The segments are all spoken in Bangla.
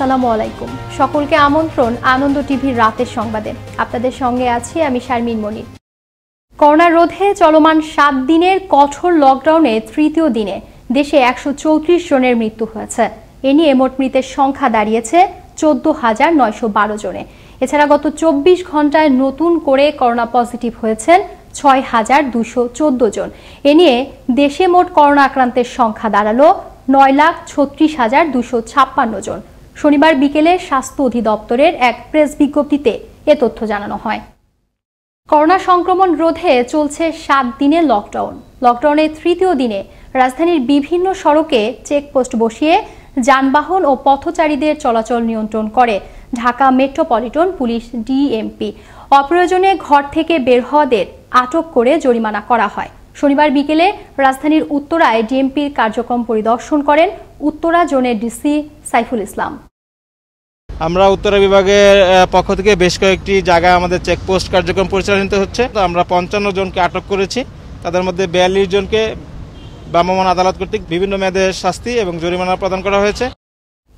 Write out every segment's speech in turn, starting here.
আসসালামু আলাইকুম। সকলকে আমন্ত্রণ আনন্দ টিভির রাতের সংবাদে। আপনাদের সঙ্গে আছি আমি শারমিন মনির। করোনা রোধে চলমান 7 দিনের কঠোর লকডাউনে তৃতীয় দিনে দেশে 134 জনের মৃত্যু হয়েছে। এ নিয়ে মোট মৃতের সংখ্যা দাঁড়িয়েছে 14,912 জনে। এছাড়া গত 24 ঘন্টায় নতুন করে করোনা পজিটিভ হয়েছেন 6,214 জন। এ নিয়ে দেশে মোট করোনা আক্রান্তের সংখ্যা দাঁড়ালো 9,36,256 জন। শনিবার বিকেলে স্বাস্থ্য অধিদপ্তরের এক প্রেস বিজ্ঞপ্তিতে এ তথ্য জানানো হয়। করোনা সংক্রমণ রোধে চলছে 7 দিনের লকডাউন। লকডাউনের তৃতীয় দিনে রাজধানীর বিভিন্ন সড়কে চেকপোস্ট বসিয়ে যানবাহন ও পথচারীদের চলাচল নিয়ন্ত্রণ করে ঢাকা মেট্রোপলিটন পুলিশ ডিএমপি। অপ্রয়োজনে ঘর থেকে বের হওয়াদের আটক করে জরিমানা করা হয়। শনিবার বিকেলে রাজধানীর উত্তরায় ডিএমপির কার্যক্রম পরিদর্শন করেন উত্তরা জোনের ডিসি সাইফুল ইসলাম। আমরা উত্তরা বিভাগের পক্ষ থেকে বেশ কয়েকটি জায়গায় আমাদের চেকপোস্ট কার্যক্রম পরিচালিত হচ্ছে। তো আমরা 55 জনকে আটক করেছি। তাদের মধ্যে 42 জনকে ভ্রাম্যমাণ আদালত কর্তৃক বিভিন্ন মেয়াদে শাস্তি এবং জরিমানা প্রদান করা হয়েছে।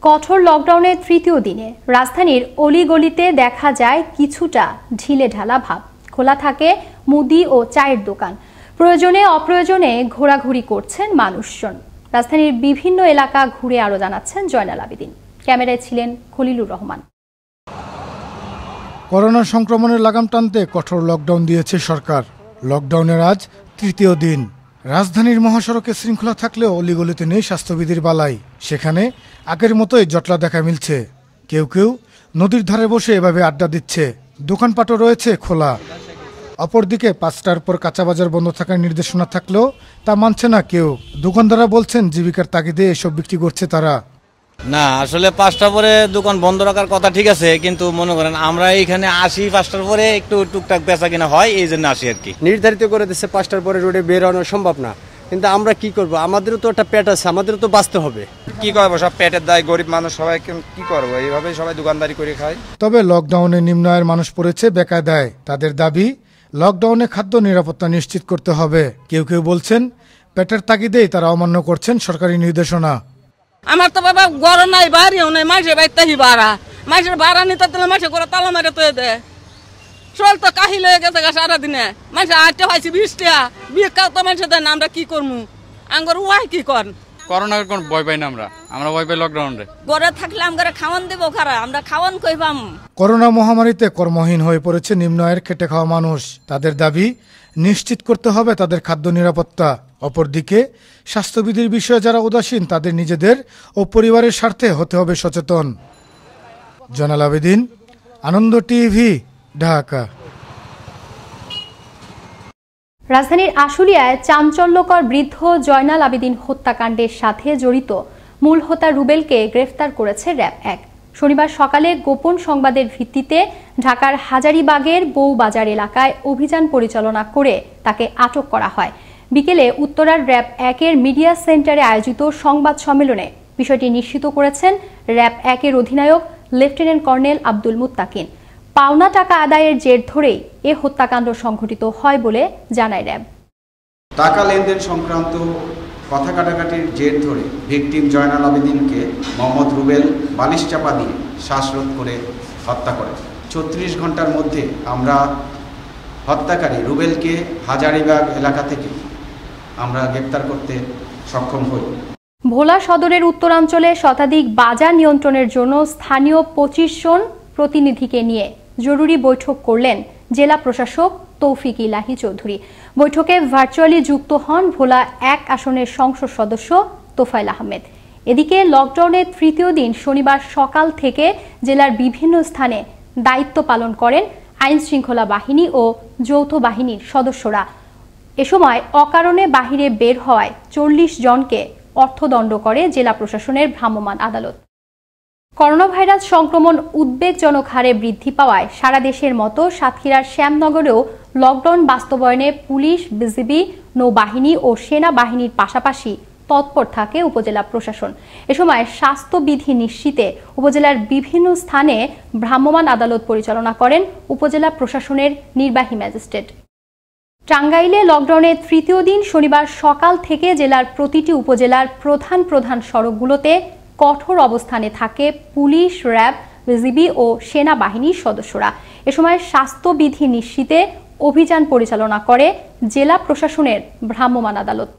কঠোর লকডাউনের তৃতীয় দিনে রাজধানীর অলিগলিতে দেখা যায় কিছুটা ঢিলে ঢালা ভাব। খোলা থাকে মুদি ও চায়ের দোকান। প্রয়োজনে অপ্রয়োজনে ঘোরাঘুরি করছেন মানুষজন। রাজধানীর বিভিন্ন এলাকা ঘুরে আরো জানাচ্ছেন জয়নাল আবেদিন। ক্যামেরায় ছিলেন খলিলুর রহমান। করোনা সংক্রমণের লাগাম টানতে কঠোর লকডাউন দিয়েছে সরকার। লকডাউনের আজ তৃতীয় দিন। রাজধানীর মহাসড়কে শৃঙ্খলা থাকলেও অলিগলিতে নেই স্বাস্থ্যবিধির বালাই। সেখানে আগের মতোই জটলা দেখা মিলছে। কেউ কেউ নদীর ধারে বসে এভাবে আড্ডা দিচ্ছে। দোকানপাটও রয়েছে খোলা। অপরদিকে 5টার পর কাঁচা বাজার বন্ধ থাকার নির্দেশনা থাকলেও তা মানছে না কেউ। দোকানদাররা বলছেন জীবিকার তাগিদে এসব বিক্রি করছে তারা। না, আসলে 5টা পরে দোকান বন্ধ রাখার কথা ঠিক আছে, কিন্তু মনে করেন আমরা এইখানে আসি 5টার পরে একটু টুকটাক বেচা কিনা হয়, এই জন্য আসি আর কি। নির্ধারিত করে দিচ্ছে 5টার পরে রোডে বেরোনো সম্ভব না, কিন্তু আমরা কি করব? আমাদেরও তো একটা পেট আছে, আমাদেরও তো বাঁচতে হবে। কি করবো, সব পেটের দায়, গরিব মানুষ সবাই কি করবো, এইভাবেই সবাই দোকানদারি করে খায়। তবে লকডাউনে নিম্ন আয়ের মানুষ পড়েছে বেকায়দায়। তাদের দাবি লকডাউনে খাদ্য নিরাপত্তা নিশ্চিত করতে হবে। কেউ কেউ বলছেন পেটের তাগিদেই তারা অমান্য করছেন সরকারি নির্দেশনা। আমার তো বাবা গরম নাই, বাড়িও নাই, মাসে বাইতেই বাড়া, মাসের ভাড়া নিতে দিলে মাসে করে তালা মারে তো দেয়। চল তো কাহি লেগে গেছে সারাদিনে, মাসে 8 হয়েছে 20 টাকা, বিয়ে কাউ তো মাসে দেয় না। আমরা কি করবো? আঙ্গর ওয়াই কি কর? করোনার কোন ভয় পাই না আমরা ভয় পাই লকডাউনে। ঘরে থাকলে আমরা খাওয়ান দেবো খারা, আমরা খাওয়ান কইবাম। করোনা মহামারীতে কর্মহীন হয়ে পড়েছে নিম্ন আয়ের খেটে খাওয়া মানুষ। তাদের দাবি নিশ্চিত করতে হবে তাদের খাদ্য নিরাপত্তা। অপরদিকে স্বাস্থ্যবিধির বিষয়ে যারা উদাসীন তাদের নিজেদের ও পরিবারের স্বার্থে হতে হবে সচেতন। জয়নাল আবেদিন, আনন্দ টিভি, ঢাকা। রাজধানীর আশুলিয়ায় চাঞ্চল্যকর বৃদ্ধ জয়নাল আবেদিন হত্যাকাণ্ডের সাথে জড়িত মূল হোতা রুবেলকে গ্রেফতার করেছে র‍্যাব 1। শনিবার সকালে গোপন সংবাদের ভিত্তিতে ঢাকার হাজারীবাগের বউবাজার এলাকায় অভিযান পরিচালনা করে তাকে আটক করা হয়। বিকেলে উত্তরার র‍্যাব 1-এর মিডিয়া সেন্টারে আয়োজিত সংবাদ সম্মেলনে বিষয়টি নিশ্চিত করেছেন র‍্যাব 1-এর অধিনায়ক লেফটেন্যান্ট কর্নেল আব্দুল মুত্তাকিন। পাওনা টাকা আদায়ের জের ধরেই এ হত্যাকাণ্ড সংঘটিত হয় বলে জানায় র‍্যাব। টাকা লেনদেন সংক্রান্ত কথা কাটাকাটির জের ধরে ভিকটিম জয়নাল আবেদিনকে মোহাম্মদ রুবেল বালিশ চাপা দিয়ে শ্বাসরোধ করে হত্যা করে। 34 ঘন্টার মধ্যে আমরা হত্যাকারী রুবেলকে হাজারীবাগ এলাকা থেকে আমরা গ্রেপ্তার করতে সক্ষম হই। ভোলা সদরের উত্তরাঞ্চলে শতাধিক বাজার নিয়ন্ত্রণের জন্য স্থানীয় 25 জন প্রতিনিধিকে নিয়ে জরুরি বৈঠক করলেন জেলা প্রশাসক তৌফিক ইলাহি চৌধুরী। বৈঠকে ভার্চুয়ালি যুক্ত হন ভোলা 1 আসনের সংসদ সদস্য তোফায়েল আহমেদ। এদিকে লকডাউনের তৃতীয় দিন শনিবার সকাল থেকে জেলার বিভিন্ন স্থানে দায়িত্ব পালন করেন আইন শৃঙ্খলা বাহিনী ও যৌথ বাহিনীর সদস্যরা। এ সময় অকারণে বাহিরে বের হওয়ায় 40 জনকে অর্থদণ্ড করে জেলা প্রশাসনের ভ্রাম্যমাণ আদালত। করোনা ভাইরাস সংক্রমণ উদ্বেগজনক হারে বৃদ্ধি পাওয়ায় সারা দেশের মতো সাতক্ষীরার শ্যামনগরেও লকডাউন বাস্তবায়নে পুলিশ, বিজিবি, নৌবাহিনী ও সেনাবাহিনীর পাশাপাশি তৎপর থাকে উপজেলা প্রশাসন। এ সময় স্বাস্থ্যবিধি নিশ্চিতে উপজেলার বিভিন্ন স্থানে ভ্রাম্যমাণ আদালত পরিচালনা করেন উপজেলা প্রশাসনের নির্বাহী ম্যাজিস্ট্রেট। টাঙ্গাইলে লকডাউনের তৃতীয় দিন শনিবার সকাল থেকে জেলার প্রতিটি উপজেলার প্রধান প্রধান সড়কগুলোতে কঠোর অবস্থানে থাকে পুলিশ, র্যাব, বিজিবি ও সেনাবাহিনীর সদস্যরা। এ সময় স্বাস্থ্যবিধি নিশ্চিতে অভিযান পরিচালনা করে জেলা প্রশাসনের ভ্রাম্যমাণ আদালত।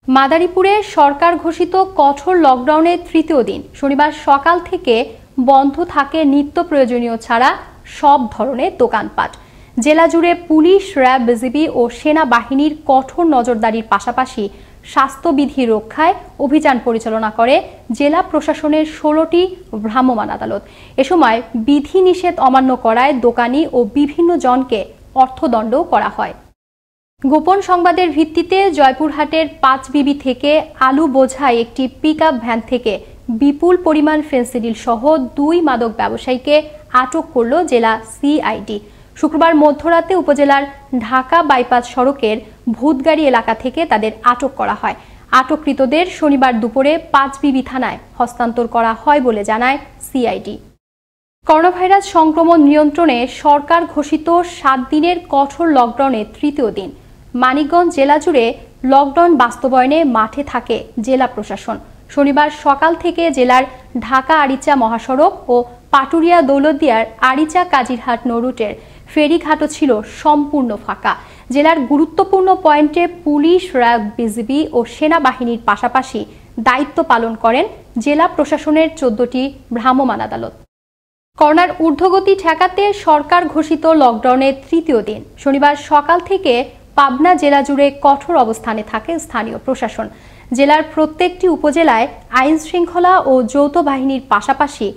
মাদারীপুরে সরকার ঘোষিত কঠোর লকডাউনের তৃতীয় দিন শনিবার সকাল থেকে বন্ধ থাকে নিত্য প্রয়োজনীয় ছাড়া সব ধরনের দোকানপাট। জেলা জুড়ে পুলিশ, র্যাব, বিজিবি ও সেনাবাহিনীর কঠোর নজরদারির পাশাপাশি স্বাস্থ্যবিধি রক্ষায় অভিযান পরিচালনা করে জেলা প্রশাসনের 16টি ভ্রাম্যমাণ আদালত। এ সময় বিধিনিষেধ অমান্য করায় দোকানি ও বিভিন্ন জনকে অর্থদণ্ড করা হয়। গোপন সংবাদের ভিত্তিতে জয়পুরহাটের 5 বিবি থেকে আলু বোঝাই একটি পিকআপ ভ্যান থেকে বিপুল পরিমাণ ফেনসিডিল সহ 2 মাদক ব্যবসায়ীকে আটক করল জেলা সিআইডি। শুক্রবার মধ্যরাতে উপজেলার ঢাকা বাইপাস সড়কের ভূতগাড়ি এলাকা থেকে তাদের আটক করা হয়। আটককৃতদের শনিবার দুপুরে 5 বিবি থানায় হস্তান্তর করা হয় বলে জানায় সিআইডি। করোনা ভাইরাস সংক্রমণ নিয়ন্ত্রণে সরকার ঘোষিত 7 দিনের কঠোর লকডাউনের তৃতীয় দিন মানিকগঞ্জ জেলা জুড়ে লকডাউন বাস্তবায়নে মাঠে থাকে জেলা প্রশাসন। শনিবার সকাল থেকে জেলার ঢাকা আরিচা মহাসড়ক ও পাটুরিয়া দৌলতদিয়ার আরিচা কাজিরহাট নৌরুটের ফেরিঘাটও ছিল সম্পূর্ণ ফাঁকা। জেলার গুরুত্বপূর্ণ পয়েন্টে পুলিশ, র্যাব, বিজিবি ও সেনাবাহিনীর পাশাপাশি দায়িত্ব পালন করেন জেলা প্রশাসনের 14টি ভ্রাম্যমাণ আদালত। করোনার ঊর্ধ্বগতি ঠেকাতে সরকার ঘোষিত লকডাউনের তৃতীয় দিন শনিবার সকাল থেকে পাবনা জেলা জুড়ে কঠোর অবস্থানে থাকে স্থানীয় প্রশাসন। জেলার প্রত্যেকটি উপজেলায় আইন শৃঙ্খলা ও যৌথ বাহিনীর পাশাপাশি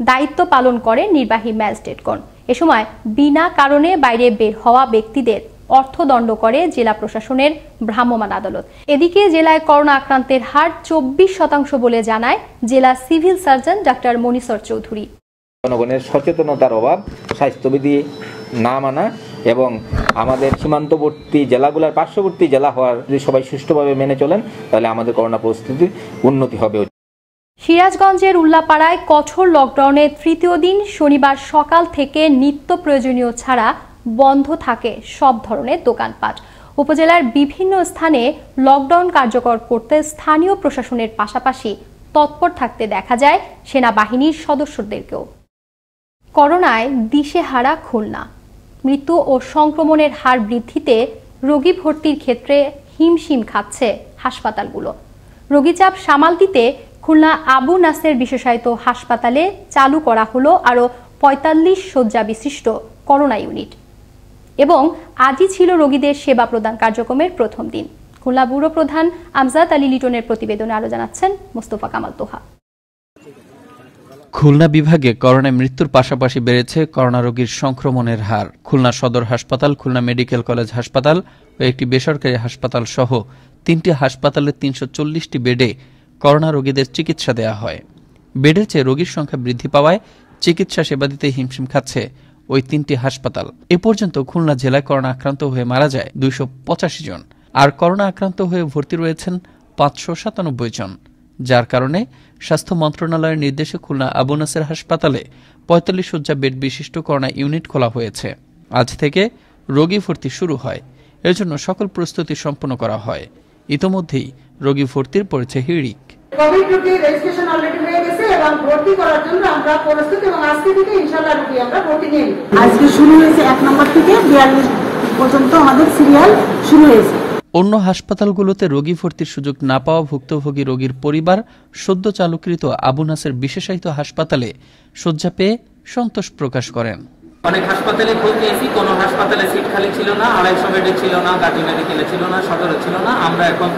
দায়িত্ব পালন করে নির্বাহী ম্যাজিস্ট্রেটগণ। এ সময় বিনা কারণে বাইরে বের হওয়া ব্যক্তিদের অর্থদণ্ড করে জেলা প্রশাসনের ভ্রাম্যমাণ আদালত। এদিকে জেলায় করোনা আক্রান্তের হার 24% বলে জানায় জেলা সিভিল সার্জন ডাক্তার মনিসর চৌধুরী। জনগণের সচেতনতার অভাব, স্বাস্থ্যবিধি না মানা এবং আমাদের সীমান্তবর্তী জেলাগুলোর পার্শ্ববর্তী জেলা হওয়ার যদি সবাই সুষ্ঠুভাবে মেনে চলেন তাহলে আমাদের করোনা পরিস্থিতির উন্নতি হবে। সিরাজগঞ্জের উল্লাপাড়ায় কঠোর লকডাউনের তৃতীয় দিন শনিবার সকাল থেকে নিত্য প্রয়োজনীয় ছাড়া বন্ধ থাকে সব ধরনের দোকানপাট। উপজেলার বিভিন্ন স্থানে লকডাউন কার্যকর করতে স্থানীয় প্রশাসনের পাশাপাশি তৎপর থাকতে দেখা যায় সেনাবাহিনীর সদস্যদেরকেও। করোনায় দিশেহারা খুলনা। মৃত্যু ও সংক্রমণের হার বৃদ্ধিতে রোগী ভর্তির ক্ষেত্রে হিমশিম খাচ্ছে হাসপাতালগুলো। রোগী চাপ সামাল দিতে খুলনা আবু নাসের বিশেষায়িত হাসপাতালে চালু করা হলো আরও 45 শয্যা বিশিষ্ট করোনা ইউনিট এবং আজই ছিল রোগীদের সেবা প্রদান কার্যক্রমের প্রথম দিন। খুলনা ব্যুরো প্রধান আমজাদ আলী লিটনের প্রতিবেদনে আরো জানাচ্ছেন মোস্তফা কামাল তোহা। খুলনা বিভাগে করোনায় মৃত্যুর পাশাপাশি বেড়েছে করোনা রোগীর সংক্রমণের হার। খুলনা সদর হাসপাতাল, খুলনা মেডিকেল কলেজ হাসপাতাল ও একটি বেসরকারি হাসপাতাল সহ 3টি হাসপাতালের 340টি বেডে করোনা রোগীদের চিকিৎসা দেওয়া হয়। বেডের চেয়ে রোগীর সংখ্যা বৃদ্ধি পাওয়ায় চিকিৎসা সেবা দিতে হিমশিম খাচ্ছে ওই 3টি হাসপাতাল। এ পর্যন্ত খুলনা জেলায় করোনা আক্রান্ত হয়ে মারা যায় 285 জন, আর করোনা আক্রান্ত হয়ে ভর্তি রয়েছেন 597 জন, যার কারণে স্বাস্থ্য মন্ত্রণালয়ের নির্দেশে খুলনা আবু নাসের হাসপাতালে 45 শয্যা বেড বিশিষ্ট করোনা ইউনিট খোলা হয়েছে। আজ থেকে রোগী ভর্তি শুরু হয়, এর জন্য সকল প্রস্তুতি সম্পন্ন করা হয়। ইতোমধ্যেই রোগী ভর্তির পড়েছে হিড়িক। কোভিড রোগীর রেজিস্ট্রেশন অলরেডি হয়ে গেছে এবং ভর্তি করার জন্য আমরা প্রস্তুত এবং আজকে থেকে ইনশাআল্লাহ রোগী আমরা ভর্তি নিয়ে নেব। আজকে শুরু হয়েছে 1 নম্বর থেকে 42 পর্যন্ত আমাদের সিরিয়াল শুরু হয়েছে। অন্য হাসপাতালগুলোতে রোগী ভর্তির সুযোগ না পাওয়া ভুক্তভোগী রোগীর পরিবার সদ্য চালুকৃত আবু নাসের বিশেষায়িত হাসপাতালে শয্যা পেয়ে সন্তোষ প্রকাশ করেন। অনেক হাসপাতালে খোঁজ নিয়েছি, কোনো হাসপাতালে সিট খালি ছিল না, 250 বেডে ছিল না, গাজী মেডিকেলে ছিল না, সদরে ছিল না। আমরা এখন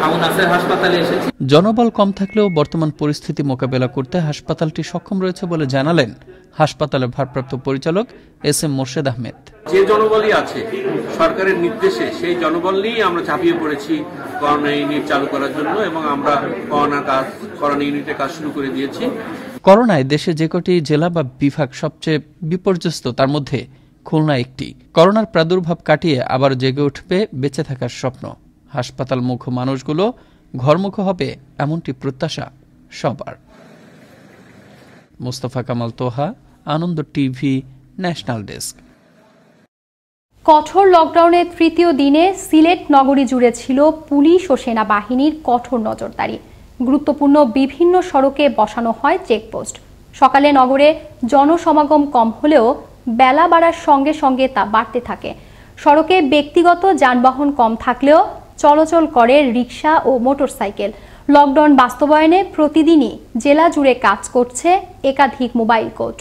আবু নাসের হাসপাতালে এসেছি। জনবল কম থাকলেও বর্তমান পরিস্থিতি মোকাবেলা করতে হাসপাতালটি সক্ষম রয়েছে বলে জানালেন হাসপাতালের ভারপ্রাপ্ত পরিচালক এস.এম. মোর্শেদ আহমেদ। যে জনবলই আছে সরকারের নির্দেশে সেই জনবল নিয়েই আমরা ঝাঁপিয়ে পড়েছি করোনা ইউনিট চালু করার জন্য এবং আমরা করোনা ইউনিটের কাজ শুরু করে দিয়েছি। করোনায় দেশে যে কটি জেলা বা বিভাগ সবচেয়ে বিপর্যস্ত তার মধ্যে খুলনা একটি। করোনার প্রাদুর্ভাব কাটিয়ে আবার জেগে উঠবে বেঁচে থাকার স্বপ্ন। হাসপাতাল মুখ মানুষগুলো ঘরমুখ হবে এমনটি প্রত্যাশা সবার। মোস্তফা কামাল তোহা, আনন্দ টিভি, ন্যাশনাল ডেস্ক। কঠোর লকডাউনের তৃতীয় দিনে সিলেট নগরী জুড়ে ছিল পুলিশ ও সেনাবাহিনীর কঠোর নজরদারি। গুরুত্বপূর্ণ বিভিন্ন সড়কে বসানো হয় চেকপোস্ট। সকালে নগরে জনসমাগম কম হলেও বেলা বাড়ার সঙ্গে সঙ্গে তা বাড়তে থাকে। সড়কে ব্যক্তিগত যানবাহন কম থাকলেও চলাচল করে রিকশা ও মোটরসাইকেল। লকডাউন বাস্তবায়নে প্রতিদিনই জেলা জুড়ে কাজ করছে একাধিক মোবাইল কোর্ট।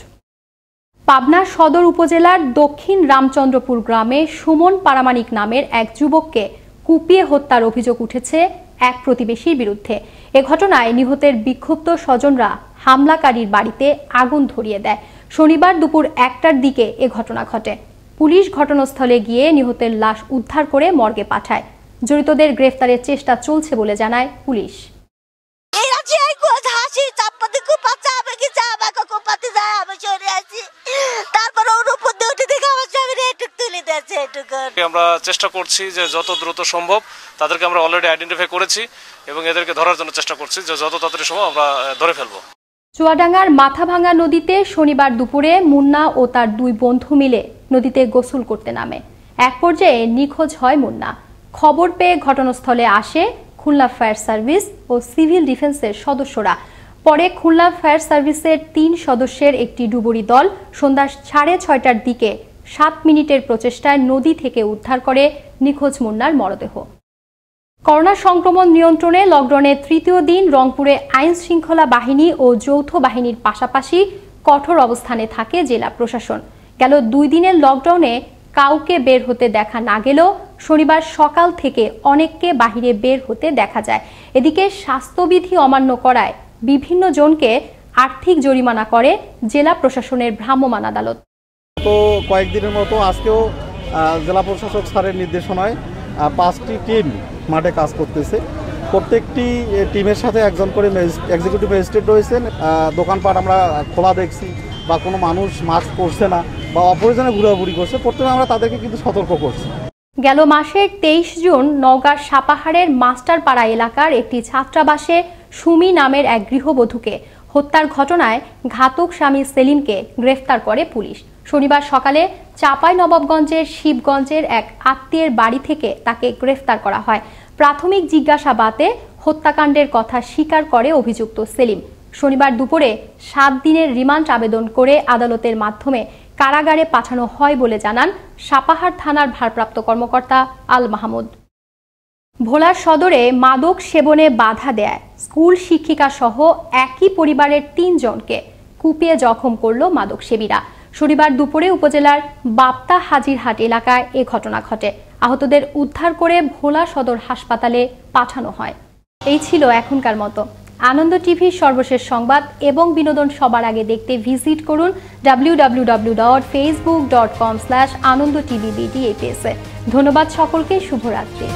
পাবনা সদর উপজেলার দক্ষিণ রামচন্দ্রপুর গ্রামে সুমন পারামানিক নামের এক যুবককে কুপিয়ে হত্যার অভিযোগ উঠেছে এক প্রতিবেশীর বিরুদ্ধে। এ ঘটনায় নিহতের বিক্ষুব্ধ স্বজনরা হামলাকারীর বাড়িতে আগুন ধরিয়ে দেয়। শনিবার দুপুর 1টার দিকে এ ঘটনা ঘটে। পুলিশ ঘটনাস্থলে গিয়ে নিহতের লাশ উদ্ধার করে মর্গে পাঠায়। জড়িতদের গ্রেফতারের চেষ্টা চলছে বলে জানায় পুলিশ। আমরা চেষ্টা করছি যে যত দ্রুত সম্ভব, তাদেরকে আমরা অলরেডি আইডেন্টিফাই করেছি এবং এদেরকে ধরার জন্য চেষ্টা করছি যে যত তাড়াতাড়ি সম্ভব আমরা ধরে ফেলবো। চুয়াডাঙ্গার মাথাভাঙ্গা নদীতে শনিবার দুপুরে মুন্না ও তার 2 বন্ধু মিলে নদীতে গোসল করতে নামে। এক পর্যায়ে নিখোঁজ হয় মুন্না। খবর পেয়ে ঘটনাস্থলে আসে খুলনা ফায়ার সার্ভিস ও সিভিল ডিফেন্সের সদস্যরা। পরে খুলনা ফায়ার সার্ভিসের 3 সদস্যের একটি ডুবুরি দল সন্ধ্যা 6:30টার দিকে 7 মিনিটের প্রচেষ্টায় নদী থেকে উদ্ধার করে নিখোঁজ মুন্নার মরদেহ। করোনা সংক্রমণ নিয়ন্ত্রণে লকডাউনের 3য় দিন রংপুরে আইন শৃঙ্খলা বাহিনী ও যৌথ বাহিনীর পাশাপাশি কঠোর অবস্থানে থাকে জেলা প্রশাসন। গেল 2 দিনের লকডাউনে কাউকে বের হতে দেখা না গেলেও শনিবার সকাল থেকে অনেককে বাহিরে বের হতে দেখা যায়। এদিকে স্বাস্থ্যবিধি অমান্য করায় বিভিন্ন জনকে আর্থিক জরিমানা করে জেলা প্রশাসনের ভ্রাম্যমাণ আদালত। তো কয়েকদিনের মতো আজকেও জেলা প্রশাসক স্যারের নির্দেশনায় 5টি টিম মাঠে কাজ করতেছে। প্রত্যেকটি টিমের সাথে একজন করে এক্সিকিউটিভ ম্যাজিস্ট্রেট রয়েছেন। দোকানপাট আমরা খোলা দেখছি বা কোনো মানুষ মাস্ক পরছে না বা অপরিজনে ঘোরাঘুরি করছে, প্রথমে আমরা তাদেরকে কিন্তু সতর্ক করছি। গেল মাসের 23 জুন নওগাঁর সাপাহারের মাস্টারপাড়া এলাকার একটি ছাত্রাবাসে সুমি নামের এক গৃহবধূকে হত্যার ঘটনায় ঘাতক স্বামী সেলিমকে গ্রেফতার করে পুলিশ। শনিবার সকালে চাঁপাইনবাবগঞ্জের শিবগঞ্জের এক আত্মীয়ের বাড়ি থেকে তাকে গ্রেফতার করা হয়। প্রাথমিক জিজ্ঞাসাবাদে হত্যাকাণ্ডের কথা স্বীকার করে অভিযুক্ত সেলিম। শনিবার দুপুরে 7 দিনের রিমান্ড আবেদন করে আদালতের মাধ্যমে কারাগারে পাঠানো হয় বলে জানান সাপাহার থানার ভারপ্রাপ্ত কর্মকর্তা আল মাহমুদ। ভোলা সদরে মাদক সেবনে বাধা দেয় স্কুল শিক্ষিকা সহ একই পরিবারের 3 জনকে কুপিয়ে জখম করল মাদক সেবীরা। শনিবার দুপুরে উপজেলার বাপ্তা হাজিরহাট এলাকায় এ ঘটনা ঘটে। আহতদের উদ্ধার করে ভোলা সদর হাসপাতালে পাঠানো হয়। এই ছিল এখনকার মতো। আনন্দ টিভির সর্বশেষ সংবাদ এবং বিনোদন সবার আগে দেখতে ভিজিট করুন www.facebook.com/anondotvbd এই পেজে। ধন্যবাদ সকলকে, শুভরাত্রি।